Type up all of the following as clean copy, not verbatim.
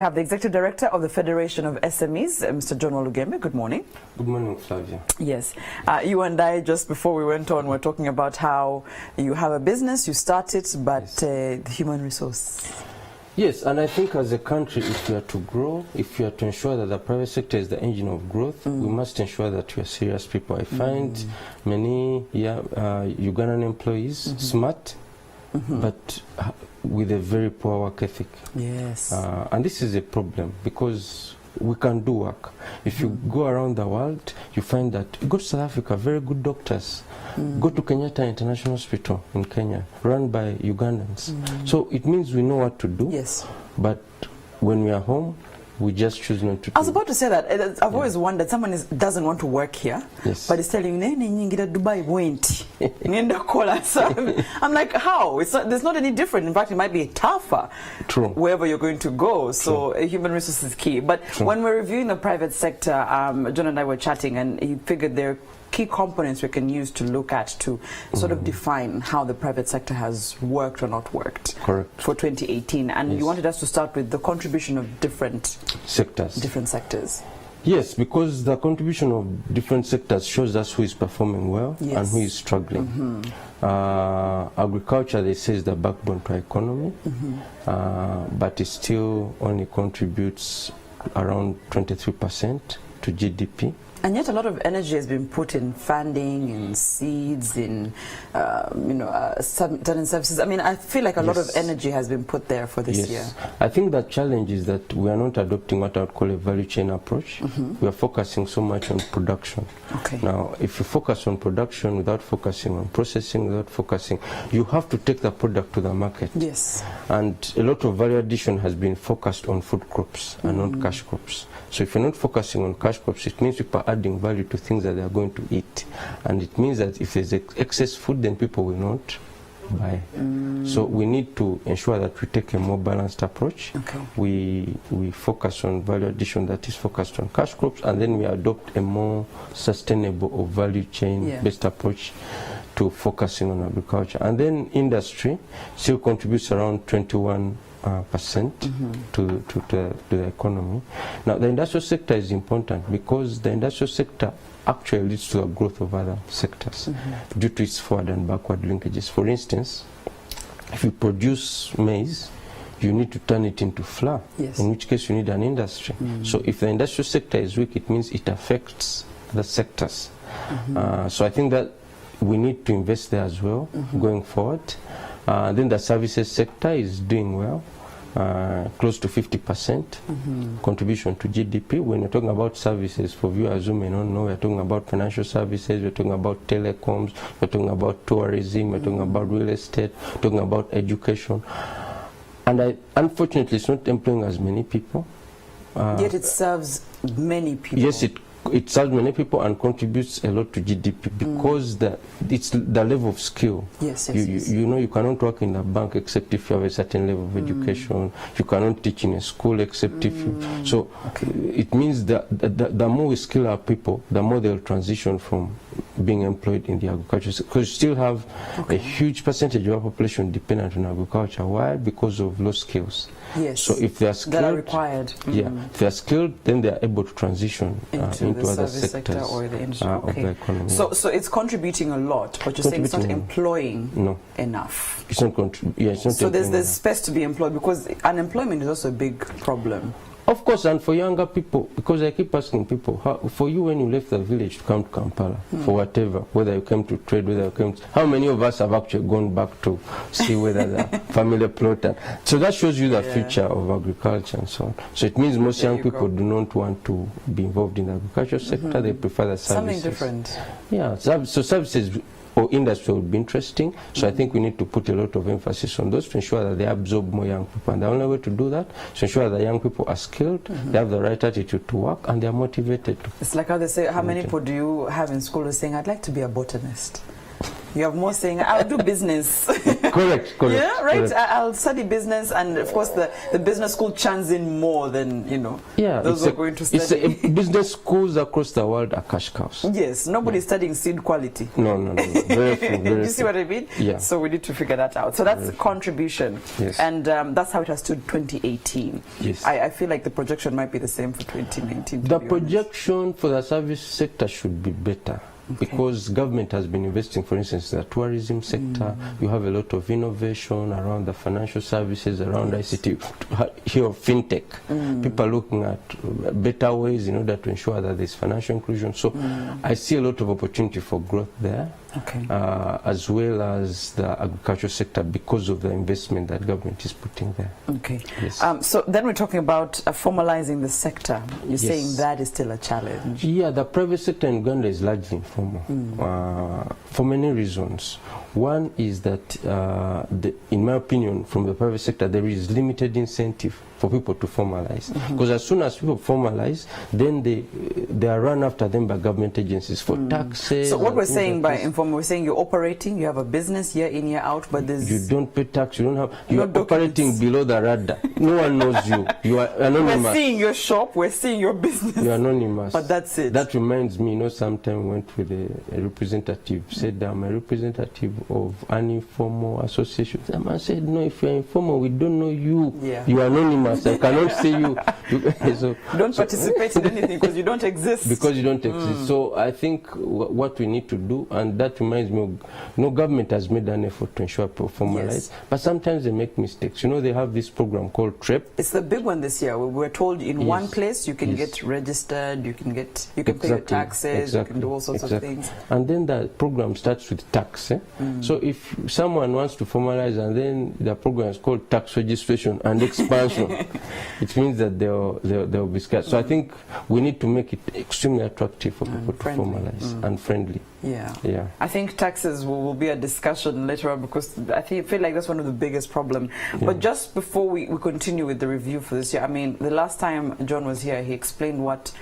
I have the Executive Director of the Federation of SMEs, Mr. John Walugembe. Good morning. Good morning, Flavia. Yes. You and I, just before we went on, were talking about how you have a business, you started, but the human resource. Yes, and I think as a country, if we are to grow, if we are to ensure that the private sector is the engine of growth, we must ensure that we are serious people. I find many Ugandan employees smart, but with a very poor work ethic. Yes. And this is a problem because we can do work. If you go around the world, you find that you go to South Africa, very good doctors. Go to Kenyatta International Hospital in Kenya, run by Ugandans. So it means we know what to do. Yes. But when we are home, we just choose not to. I was about to say that. I've always wondered, someone doesn't want to work here, but it's telling you, Dubai went. So I'm like, how? There's not any different. In fact, it might be tougher wherever you're going to go. So human resources is key. But when we're reviewing the private sector, John and I were chatting, and he figured there are key components we can use to look at to sort of define how the private sector has worked or not worked for 2018. And you wanted us to start with the contribution of different sectors. Yes, because the contribution of different sectors shows us who is performing well and who is struggling. Agriculture, they say, is the backbone to our economy, but it still only contributes around 23% to GDP. And yet a lot of energy has been put in funding, in seeds, in certain services. I mean, I feel like a lot of energy has been put there for this year. I think the challenge is that we are not adopting what I would call a value chain approach. We are focusing so much on production. Now, if you focus on production without focusing on processing, without focusing, you have to take the product to the market. Yes. And a lot of value addition has been focused on food crops and not cash crops. So if you're not focusing on cash crops, it means people are adding value to things that they are going to eat. And it means that if there's excess food, then people will not buy. So we need to ensure that we take a more balanced approach. We focus on value addition that is focused on cash crops, and then we adopt a more sustainable or value chain based approach to focusing on agriculture. And then industry still contributes around 21% to the economy. Now, the industrial sector is important because the industrial sector actually leads to the growth of other sectors due to its forward and backward linkages. For instance, if you produce maize, you need to turn it into flour, in which case you need an industry. So if the industrial sector is weak, it means it affects the sectors. So I think that we need to invest there as well going forward. Then the services sector is doing well, close to 50% contribution to GDP. When you're talking about services, for viewers who may not know, we're talking about financial services, we're talking about telecoms, we're talking about tourism, we're talking about real estate, we're talking about education. And unfortunately, it's not employing as many people. Yet it serves many people. Yes, it serves many people and contributes a lot to GDP because it's the level of skill. You know, you cannot work in a bank except if you have a certain level of education. You cannot teach in a school except if you... So it means that the more we skill our people, the more they'll transition from being employed in the agriculture sector. Because you still have a huge percentage of our population dependent on agriculture. Why? Because of low skills. Yes. So if they are skilled, that are required. If they are skilled, then they are able to transition into the other service sector or the industry. Of the economy. So it's contributing a lot, but you're saying it's not employing enough. It's not it's not. So there's space to be employed, because unemployment is also a big problem. Of course, and for younger people, because I keep asking people, for you when you left the village to come to Kampala, for whatever, whether you came to trade, whether you came to, how many of us have actually gone back to see whether the family plot? So that shows you the future of agriculture and so on. So it means most young people do not want to be involved in the agriculture sector, they prefer the services. Something different. Yeah, so services or industry would be interesting. So I think we need to put a lot of emphasis on those to ensure that they absorb more young people. And the only way to do that is to ensure that young people are skilled, they have the right attitude to work, and they are motivated. It's like how they say, how many people do you have in school who are saying, I'd like to be a botanist? You have more saying, I'll do business. Correct. Yeah, right. Correct. I'll study business, and of course the business school churns in more than, you know, those who are going to study. Business schools across the world are cash cows. Yes, nobody's studying seed quality. No. Very few. You see what I mean? Yeah. So we need to figure that out. So that's contribution. Yes. And that's how it has stood 2018. Yes. I feel like the projection might be the same for 2019. The projection for the service sector should be better. Okay. Because government has been investing, for instance, in the tourism sector. You have a lot of innovation around the financial services, around ICT, here of fintech. People are looking at better ways in order to ensure that there's financial inclusion. So I see a lot of opportunity for growth there. Okay. As well as the agricultural sector, because of the investment that government is putting there. Okay. Yes. So then we're talking about formalizing the sector. You're saying that is still a challenge. Yeah, the private sector in Uganda is largely informal for many reasons. One is that, in my opinion, from the private sector, there is limited incentive for people to formalize. Because as soon as people formalize, then they are run after them by government agencies for taxes. So what we're saying by informal, we're saying you're operating, you have a business year in, year out, but there's... You don't pay tax, you don't have... You're operating below the radar. No one knows you. You are anonymous. We're seeing your shop, we're seeing your business. You're anonymous. But that's it. That reminds me, you know, sometime went with a representative, said, I'm a representative of an informal association. The man said, no, if you're informal, we don't know you. Yeah. You are anonymous. I cannot say you. Don't participate in anything because you don't exist. Because you don't exist. So I think what we need to do, and that reminds me of, you know, government has made an effort to ensure people formalize, but sometimes they make mistakes. You know, they have this program called TREP. It's the big one this year. We're told in one place you can get registered, you can pay your taxes, you can do all sorts of things. And then the program starts with tax. So if someone wants to formalize, and then the program is called tax registration and expansion, it means that they'll be scared. So I think we need to make it extremely attractive for people to formalize and friendly. Yeah. I think taxes will be a discussion later on, because I feel like that's one of the biggest problems. But just before we continue with the review for this year, I mean, the last time John was here, he explained what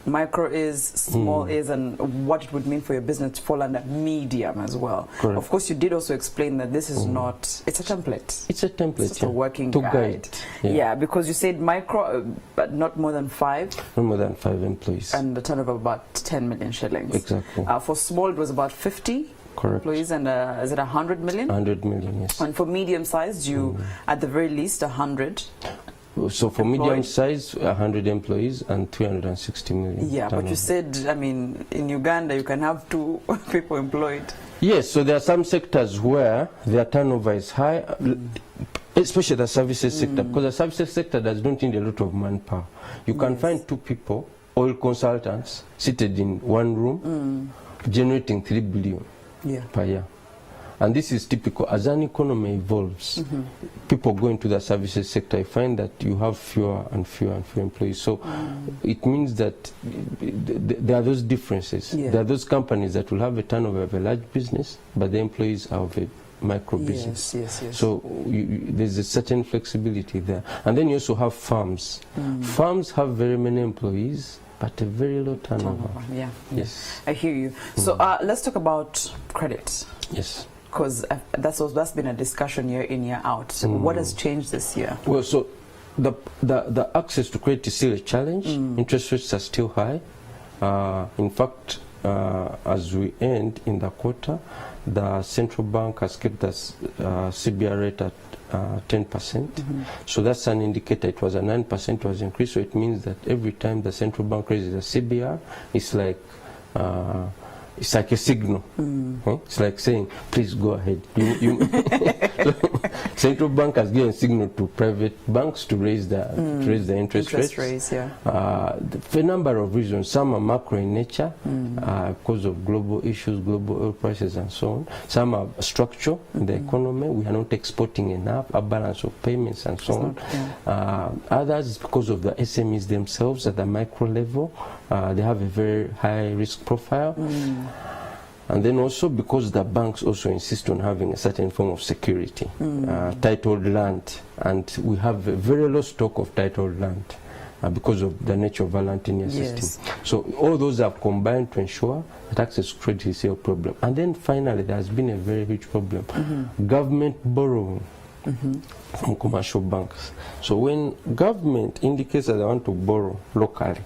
micro is, small is, and what it would mean for your business to fall under medium as well. Correct. Of course, you did also explain that this is not, it's a template. It's a template, it's a working guide. Yeah, because you said micro, but not more than 5. Not more than 5 employees. And the turnover of about 10 million shillings. Exactly. For small, it was about 50. Correct. Employees, and is it 100 million? 100 million, yes. And for medium sized, you at the very least 100. So for medium size, 100 employees and 360 million. Yeah, turnover. But you said, I mean, in Uganda you can have 2 people employed. Yes, so there are some sectors where their turnover is high, especially the services sector, because the services sector don't need a lot of manpower. You can find 2 people, oil consultants, seated in one room, generating 3 billion per year. And this is typical. As an economy evolves, people go into the services sector, you find that you have fewer and fewer and fewer employees. So it means that there are those differences. There are those companies that will have a turnover of a large business, but the employees are of a micro business. Yes. So there's a certain flexibility there. And then you also have farms. Farms have very many employees, but a very low turnover. Yeah. Yes. I hear you. So let's talk about credit. Yes. Because that's been a discussion year in, year out. So what has changed this year? Well, so the access to credit is still a challenge. Interest rates are still high. In fact, as we end in the quarter, the central bank has kept the CBR rate at 10%. So that's an indicator. It was a 9% was increased. So it means that every time the central bank raises a CBR, it's like a signal. It's like saying, please go ahead. Central bank has given a signal to private banks to raise the interest rates. For a number of reasons. Some are macro in nature, because of global issues, global oil prices and so on. Some are structural in the economy. We are not exporting enough, a balance of payments and so on. Others, because of the SMEs themselves at the micro level, they have a very high risk profile. And then also because the banks also insist on having a certain form of security, titled land, and we have a very low stock of titled land. because of the nature of our tenure system. So all those have combined to ensure that access to credit is a problem. And then finally, there has been a very huge problem. Government borrowing from commercial banks. So when government indicates that they want to borrow locally,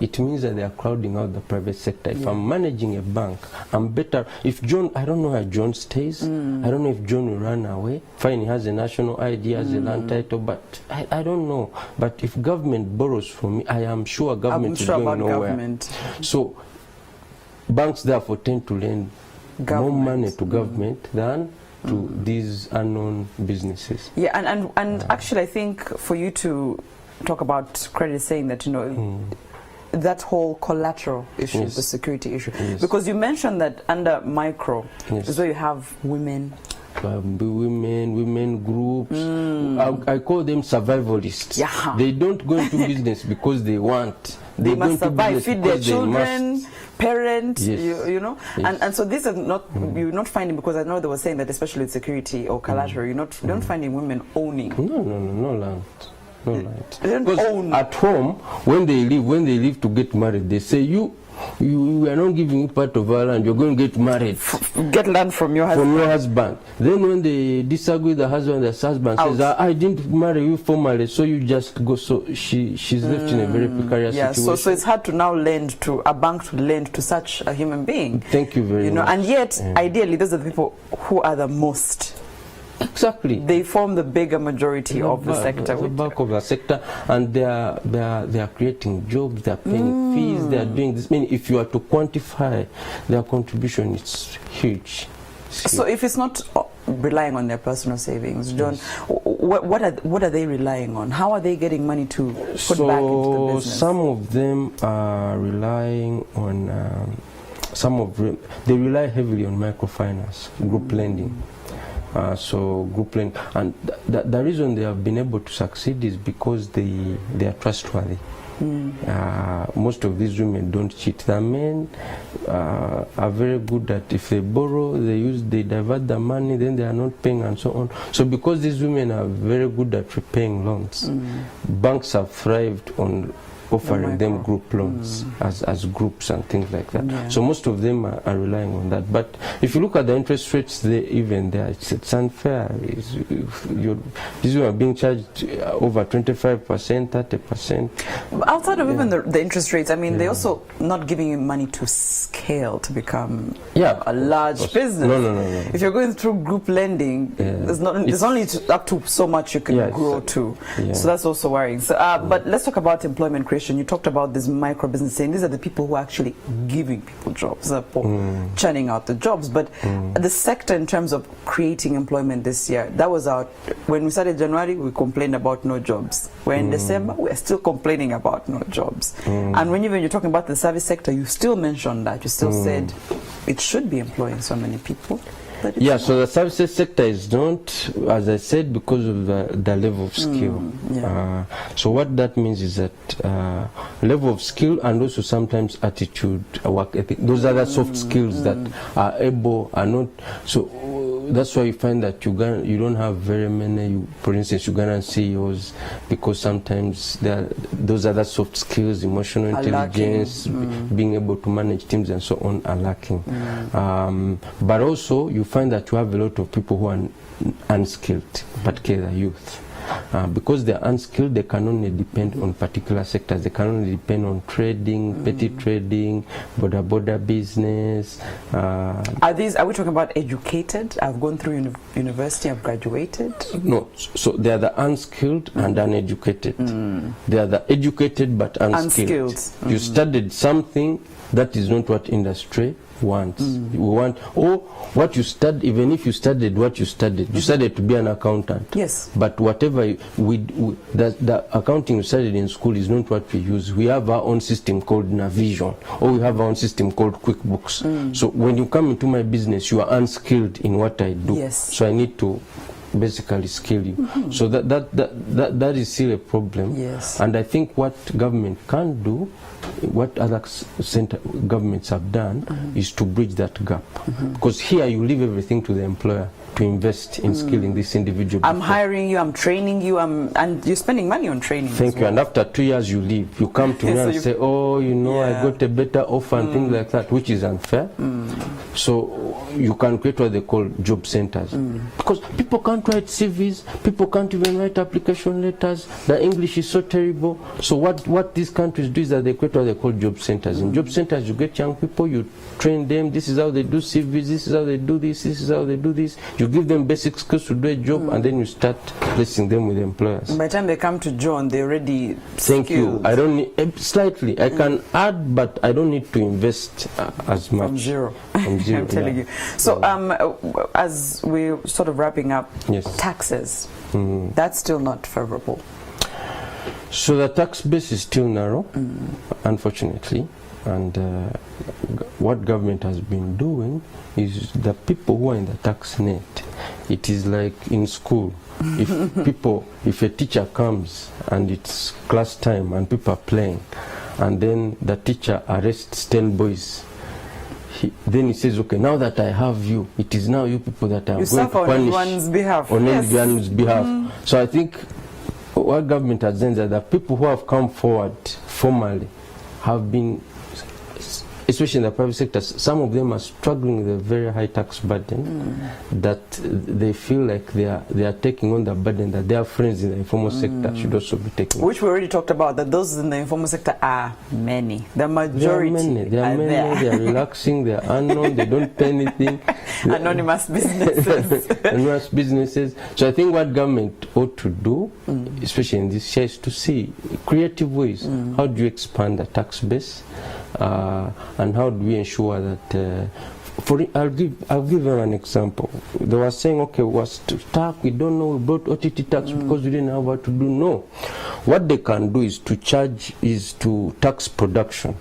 it means that they are crowding out the private sector. If I'm managing a bank, I'm better. If John, I don't know where John stays. I don't know if John will run away. Fine, he has a national ID, has a land title, but I don't know. But if government borrows from me, I am sure government is going nowhere. So banks therefore tend to lend more money to government than to these unknown businesses. Yeah, and actually I think for you to talk about credit, saying that, you know, that whole collateral issue, the security issue, because you mentioned that under micro is where you have women. Women groups. I call them survivalists. They don't go into business because they want. They must survive, feed their children, parent, you know. And so this is not, you're not finding, because I know they were saying that especially with security or collateral, you're not finding women owning. No land. Because at home, when they leave to get married, they say, you are not giving you part of our land, you're going to get married. Get land from your husband. Then when they disagree with the husband says, I didn't marry you formally, so you just go. So she's left in a very precarious situation. So it's hard to now lend to a bank, to lend to such a human being. Thank you very much. And yet, ideally, those are the people who are the most. Exactly. They form the bigger majority of the sector. The bulk of the sector, and they are creating jobs, they are paying fees, they are doing this. I mean, if you are to quantify their contribution, it's huge. So if it's not relying on their personal savings, John, what are they relying on? How are they getting money to put back into the business? Some of them are relying on, they rely heavily on microfinance, group lending. So group lending, and the reason they have been able to succeed is because they are trustworthy. Most of these women don't cheat. The men are very good at, if they borrow, they divert the money, then they are not paying, and so on. So because these women are very good at repaying loans, banks have thrived on offering them group loans as groups and things like that. So most of them are relying on that. But if you look at the interest rates, it's unfair. These are being charged over 25%, 30%. Outside of even the interest rates, I mean, they're also not giving you money to scale, to become a large business. No. If you're going through group lending, there's only up to so much you can grow to. So that's also worrying. So, but let's talk about employment creation. You talked about this micro business, saying these are the people who are actually giving people jobs, churning out the jobs. But the sector, in terms of creating employment this year, that was out when we started January. We complained about no jobs. We're in December. We're still complaining about no jobs. And when you're talking about the service sector, you still mentioned that. You still said it should be employing so many people. So the services sector is not, as I said, because of the level of skill. So what that means is that level of skill, and also sometimes attitude, work ethic, those are the soft skills that are not. So that's why you find that you don't have very many, for instance, Ugandan CEOs, because sometimes those other soft skills, emotional intelligence, being able to manage teams and so on, are lacking. But also you find that you have a lot of people who are unskilled, particularly youth. Because they're unskilled, they can only depend on particular sectors. They can only depend on trading, petty trading, border business. Are we talking about educated? I've gone through university, I've graduated? No, so they are the unskilled and uneducated. They are the educated but unskilled. You studied something that is not what industry wants. We want, or what you studied, even if you studied what you studied to be an accountant. Yes. But whatever the accounting you studied in school is not what we use. We have our own system called Navision, or we have our own system called QuickBooks. So when you come into my business, you are unskilled in what I do. Yes. So I need to basically skill you. So that is still a problem. Yes. And I think what government can do, what other governments have done, is to bridge that gap. Because here you leave everything to the employer to invest in skilling this individual. I'm hiring you, I'm training you, and you're spending money on training. Thank you. And after 2 years, you leave. You come to me and say, oh, you know, I got a better offer and things like that, which is unfair. So you can create what they call job centers. Because people can't write CVs, people can't even write application letters, the English is so terrible. So what these countries do is that they create what they call job centers. In job centers, you get young people, you train them, this is how they do CVs, this is how they do this, this is how they do this. You give them basic skills to do a job, and then you start placing them with employers. By the time they come to John, they're already Thank skilled. you. I don't need, slightly, I can add, but I don't need to invest as much. From zero. From zero. I'm telling you. So as we're sort of wrapping up, taxes, that's still not favorable. So the tax base is still narrow, unfortunately, and what government has been doing is the people who are in the tax net, it is like in school. If a teacher comes and it's class time and people are playing, and then the teacher arrests 10 boys, then he says, okay, now that I have you, it is now you people that are going to punish on everyone's behalf. On everyone's behalf. So I think what government has done is that the people who have come forward formally have been, especially in the private sector, some of them are struggling with a very high tax burden, that they feel like they are taking on the burden that their friends in the informal sector should also be taking. Which we already talked about, that those in the informal sector are many. The majority they are many. They are relaxing, they are unknown, they don't pay anything. Anonymous businesses. Anonymous businesses. So I think what government ought to do, especially in this year, is to see creative ways. How do you expand the tax base? And how do we ensure that I'll give them an example. They were saying, okay, we were stuck, we don't know, we brought OTT tax because we didn't know what to do. No. What they can do is to tax production.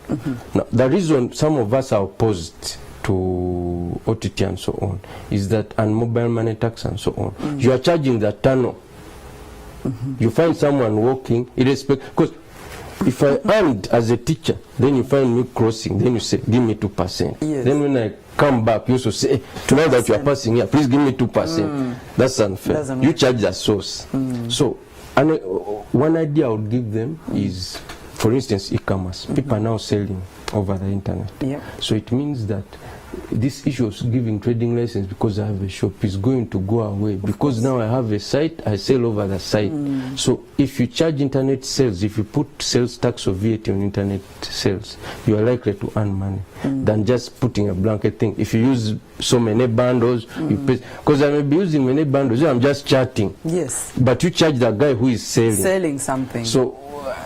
Now, the reason some of us are opposed to OTT and so on is that, and mobile money tax and so on, you are charging the tunnel. You find someone walking, because if I earned as a teacher, then you find me crossing, then you say, give me 2%. Yes. Then when I come back, you also say, now that you are passing here, please give me 2%. That's unfair. You charge the source. So, one idea I would give them is, for instance, e-commerce. People are now selling over the internet. So it means that this issue of giving trading license because I have a shop is going to go away, because now I have a site, I sell over the site. So if you charge internet sales, if you put sales tax or VAT on internet sales, you are likely to earn money than just putting a blanket thing. If you use so many bundles, you pay, because I may be using many bundles, I'm just chatting. Yes. But you charge the guy who is selling something. So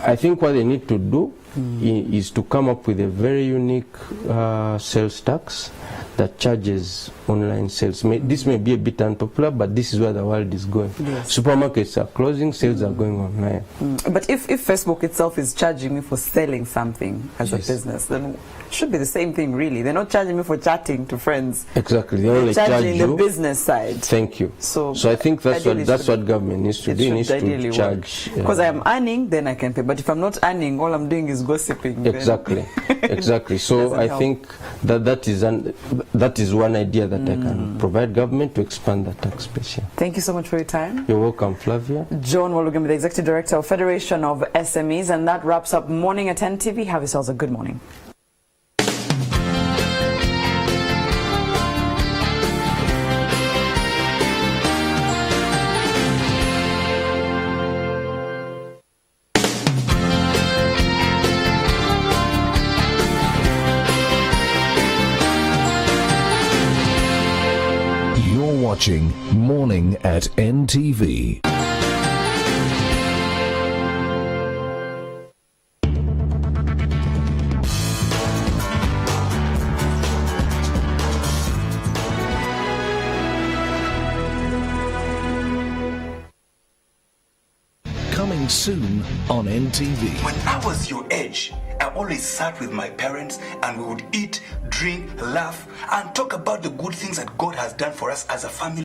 I think what they need to do is to come up with a very unique sales tax that charges online sales. This may be a bit unpopular, but this is where the world is going. Supermarkets are closing, sales are going online. But if Facebook itself is charging me for selling something as a business, then it should be the same thing, really. They're not charging me for chatting to friends. Exactly. They're only charging the business side. Thank you. So I think that's what government needs to do. It needs to charge. Because I am earning, then I can pay. But if I'm not earning, all I'm doing is gossiping. Exactly. Exactly. So I think that is one idea that I can provide government to expand the tax base. Thank you so much for your time. You're welcome, Flavia. John Walugembe, the Executive Director of Federation of SMEs, and that wraps up Morning at NTV. Have yourselves a good morning. Watching Morning at NTV. Coming soon on NTV. When I was your age, I always sat with my parents and we would eat, drink, laugh, and talk about the good things that God has done for us as a family.